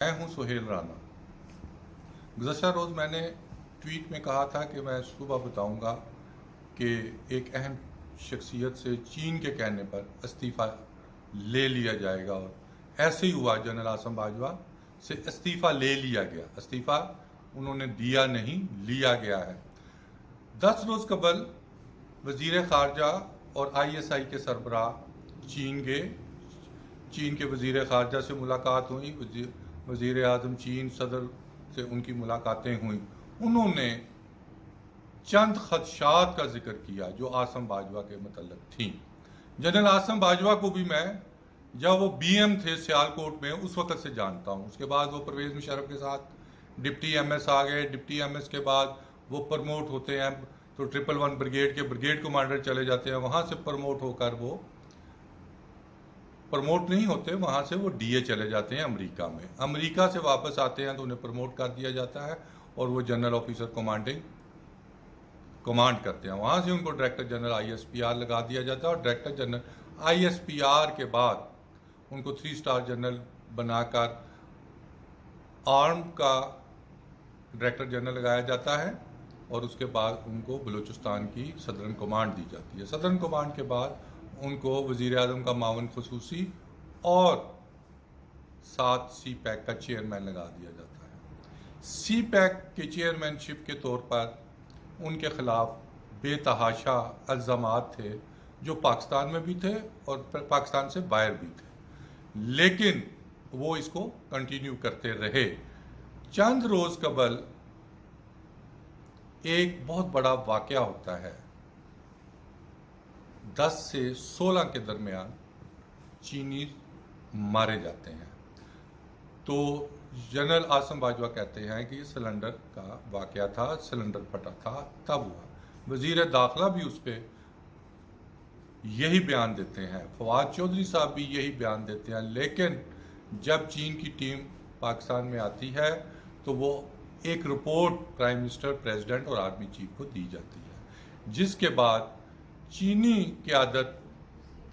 मैं हूं सुहेल राना। गुज़श्ता रोज़ मैंने ट्वीट में कहा था कि मैं सुबह बताऊंगा कि एक अहम शख्सियत से चीन के कहने पर इस्तीफ़ा ले लिया जाएगा, और ऐसे ही हुआ। जनरल आसिम बाजवा से इस्तीफ़ा ले लिया गया। इस्तीफ़ा उन्होंने दिया नहीं, लिया गया है। 10 रोज़ कबल वज़ीर ख़ारजा और ISI के सरबराह चीन गए। चीन के वज़ीर ख़ारजा से मुलाकात हुई, वज़ीर आज़म चीन सदर से उनकी मुलाकातें हुई। उन्होंने चंद खदशात का जिक्र किया जो आसिम बाजवा के मतलब थी। जनरल आसिम बाजवा को भी मैं जब वो BM थे सियालकोट में उस वक़्त से जानता हूँ। उसके बाद वो परवेज़ मुशर्रफ के साथ डिप्टी MS आ गए। डिप्टी MS के बाद वो प्रमोट होते हैं तो 111 ब्रिगेड के ब्रिगेड कमांडर चले जाते हैं। वहाँ से प्रमोट होकर वो प्रमोट नहीं होते, वहाँ से वो DA चले जाते हैं अमेरिका में। अमेरिका से वापस आते हैं तो उन्हें प्रमोट कर दिया जाता है और वो जनरल ऑफिसर कमांड करते हैं। वहाँ से उनको डायरेक्टर जनरल ISPR लगा दिया जाता है और डायरेक्टर जनरल ISPR के बाद उनको 3 स्टार जनरल बनाकर आर्म का डायरेक्टर जनरल लगाया जाता है और उसके बाद उनको बलूचिस्तान की सदरन कमांड दी जाती है। सदरन कमांड के बाद उनको वज़ीर आज़म का मावन खसूसी और साथ CPAC का चेयरमैन लगा दिया जाता है। CPAC के चेयरमैनशिप के तौर पर उनके ख़िलाफ़ बेतहाशा इल्ज़ामात थे जो पाकिस्तान में भी थे और पाकिस्तान से बाहर भी थे, लेकिन वो इसको कंटिन्यू करते रहे। चंद रोज़ कबल एक बहुत बड़ा वाक़या होता है। 10 से 16 के दरमियान चीनी मारे जाते हैं। तो जनरल आसिम बाजवा कहते हैं कि सिलेंडर का वाक़या था, सिलेंडर फटा था, तब हुआ। वज़ीर दाखिला भी उस पर यही बयान देते हैं, फवाद चौधरी साहब भी यही बयान देते हैं। लेकिन जब चीन की टीम पाकिस्तान में आती है तो वो एक रिपोर्ट प्राइम मिनिस्टर, प्रेसिडेंट और आर्मी चीफ को दी जाती है, जिसके बाद चीनी क़यादत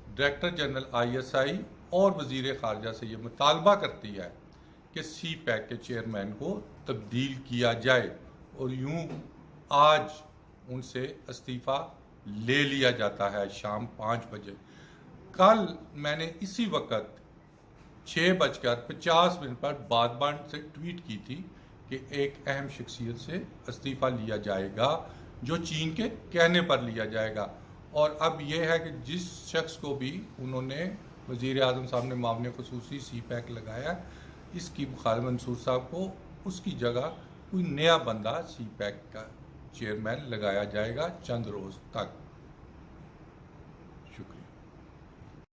डायरेक्टर जनरल ISI और वज़ीर ख़ारजा से ये मुतालबा करती है कि CPAC के चेयरमैन को तब्दील किया जाए, और यूं आज उनसे इस्तीफ़ा ले लिया जाता है शाम 5 बजे। कल मैंने इसी वक्त 6:50 पर बादबान से ट्वीट की थी कि एक अहम शख्सियत से इस्तीफ़ा लिया जाएगा जो चीन के कहने पर लिया जाएगा। और अब यह है कि जिस शख्स को भी उन्होंने वज़ीर आज़म साहब ने मामले खसूसी CPAC लगाया, इसकी बुखार मंसूर साहब को उसकी जगह कोई नया बंदा CPAC का चेयरमैन लगाया जाएगा चंद रोज़ तक।